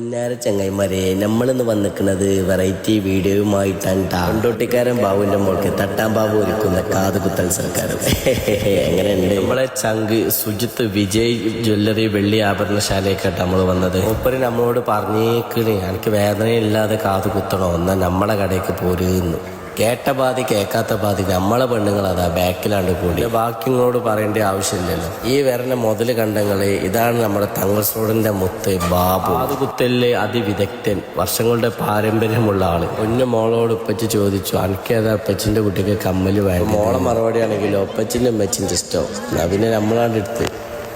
പിന്നാരെ ചങ്ങായിമാരെ നമ്മളിന്ന് വന്നിക്കുന്നത് വെറൈറ്റി വീഡിയോയുമായിട്ടാണ്. കൊണ്ടോട്ടിക്കാരൻ ബാബുവിന്റെ മോൾക്ക് തട്ടാൻ ബാബു ഒരുക്കുന്ന കാതുകുത്തൽ സർക്കാർ എങ്ങനെയുണ്ട്? നമ്മളെ ചങ്ക് സുജിത്ത് വിജയ് ജ്വല്ലറി വെള്ളി ആഭരണശാലയൊക്കെ നമ്മൾ വന്നത്. മൂപ്പര് നമ്മളോട് പറഞ്ഞേക്കണ് എനിക്ക് വേദനയില്ലാതെ കാത് കുത്തണോ എന്നാ നമ്മളെ കടയ്ക്ക് പോരുന്നു. കേട്ട പാതി കേൾക്കാത്ത പാതി നമ്മളെ പെണ്ണുങ്ങൾ അതാ ബാക്കിലാണ്ട് കൂടി. ബാക്കി ഇങ്ങോട്ട് പറയേണ്ട ആവശ്യമില്ലല്ലോ. ഈ വരണ മുതല് കണ്ടങ്ങള് ഇതാണ് നമ്മുടെ തങ്ങൾസോടിന്റെ മുത്ത് ബാബു. കാതുകുത്തലില് അതിവിദഗ്ധൻ, വർഷങ്ങളുടെ പാരമ്പര്യമുള്ള ആള്. പൊന്നു മോളോട് ഉപ്പച്ചി ചോദിച്ചു അനക്കേതാ ഉപ്പച്ചിന്റെ കുട്ടിക്ക് കമ്മല് വേണം. മോളെ മറുപടി ആണെങ്കിലോ ഉപ്പച്ചിന്റെ ഉമ്മച്ചിന്റെ ഇഷ്ടം. പിന്നെ നമ്മളാണ്ട് എടുത്ത്.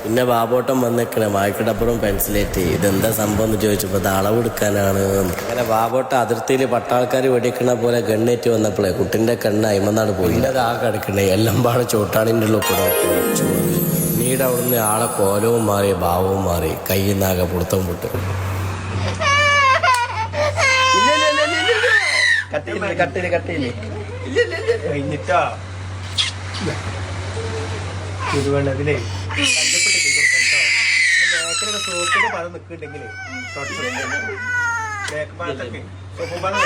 പിന്നെ ബാബോട്ടം വന്നിക്കണേ വായിക്കടപ്പുറം പെൻസിലേറ്റ്. ഇതെന്താ സംഭവം എന്ന് ചോദിച്ചപ്പോൾ അത് അളവെടുക്കാനാണ്. അങ്ങനെ ബാബോട്ടം അതിർത്തിയിൽ പട്ടാൾക്കാർ വെടിക്കണ പോലെ ഗണ്ണേറ്റ് വന്നപ്പോഴേ കുട്ടിന്റെ കണ്ണ് അയിമന്നാണ് പോയി. അത് ആ കിടക്കണേ എല്ലാം പാടെ ചോട്ടാണിൻ്റെ ഉള്ളിൽ കൂടെ പിന്നീട് അവിടുന്ന് ആളെ കോലവും മാറി ഭാവവും മാറി കയ്യിൽ നിന്നാകെ പുറത്തും വിട്ടു. ചുടുവെള്ളത്തിലേ കല്ലുപ്പിട്ട് കൊടുക്കട്ടോ. മേക്കലൊക്കെ സോപ്പിന്റെ പദം നിൽക്കുന്നുണ്ടെങ്കിലേ മേക്ക് ഭാഗത്തൊക്കെ സോപ്പും പദം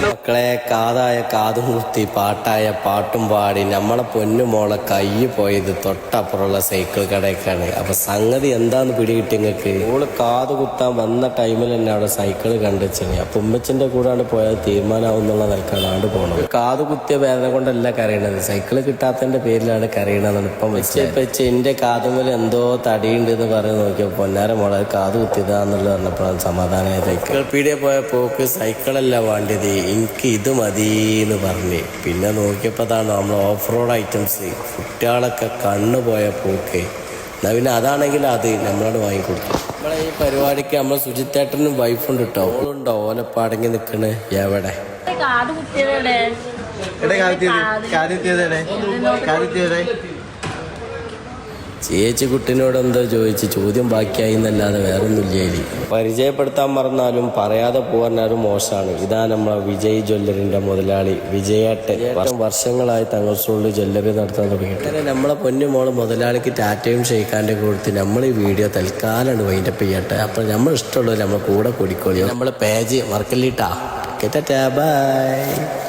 മക്കളെ കാതായ കാതുമൂർത്തി പാട്ടായ പാട്ടും പാടി നമ്മളെ പൊന്നുമോളെ കൈ പോയത് തൊട്ടപ്പുറമുള്ള സൈക്കിൾ കടയൊക്കെയാണ്. അപ്പൊ സംഗതി എന്താന്ന് പിടികിട്ടി നിങ്ങൾക്ക്? ഓള് കാത് കുത്താൻ വന്ന ടൈമിൽ തന്നെ അവിടെ സൈക്കിള് കണ്ടുവെച്ചാണ്. അപ്പൊ ഉമ്മച്ചിന്റെ കൂടാണ്ട് പോയാൽ തീരുമാനമാവുന്നുള്ള നിലക്കാണ് പോണത്. കാത് കുത്തിയ വേദന കൊണ്ടല്ല കരയണത്, സൈക്കിള് കിട്ടാത്തതിന്റെ പേരിലാണ് കരയണതെന്നാണ് ഇപ്പം വെച്ച്. എന്റെ കാതുമേൽ എന്തോ തടിയുണ്ട് എന്ന് പറഞ്ഞ് നോക്കിയപ്പോ പൊന്നാര മോളെ കാത് കുത്തിയതാന്നുള്ളത് പറഞ്ഞപ്പോഴാണ് സമാധാനമായ. സൈക്കിൾ പീടിയ പോയ പോക്ക് സൈക്കിളല്ല വേണ്ടത്, എനിക്ക് ഇത് മതിന്ന് പറഞ്ഞ്. പിന്നെ നോക്കിയപ്പോൾ അതാണ് നമ്മൾ ഓഫ് റോഡ് ഐറ്റംസ്. കുട്ടികളൊക്കെ കണ്ണു പോയ പോക്ക്. എന്നാ പിന്നെ അതാണെങ്കിൽ അത് നമ്മളോട് വാങ്ങിക്കൊടുത്തു. നമ്മളെ ഈ പരിപാടിക്ക് നമ്മൾ സുജിത്തേട്ടനും വൈഫുണ്ട് കേട്ടോ. ഓളുണ്ടോ ഓലപ്പാടങ്ങി നിൽക്കണ് എവിടെ? ചേച്ചി കുട്ടിനോട് എന്തോ ചോദിച്ച് ചോദ്യം ബാക്കിയായി എന്നല്ലാതെ വേറൊന്നുമില്ല. പരിചയപ്പെടുത്താൻ മറന്നാലും പറയാതെ പോകാനും മോശമാണ്. ഇതാ നമ്മളെ വിജയ് ജ്വല്ലറിന്റെ മുതലാളി വിജയേട്ടൻ. വർഷങ്ങളായി തങ്ങൾസോളിൽ ജ്വല്ലറി നടത്താൻ തുടങ്ങിയിട്ട് നമ്മളെ പൊന്നുമോള് മുതലാളിക്ക് ടാറ്റയും ഷെയ്ക്കാൻ്റെ കൊടുത്ത് നമ്മൾ ഈ വീഡിയോ തൽക്കാലാണ് വൈൻഡപ്പ് ചെയ്യട്ടെ. അപ്പോൾ നമ്മൾ ഇഷ്ടമുള്ളത് നമ്മളെ കൂടെ കൂടിക്കോളി. നമ്മളെ പേജ് മറക്കല്ലിട്ടാ. ബൈ.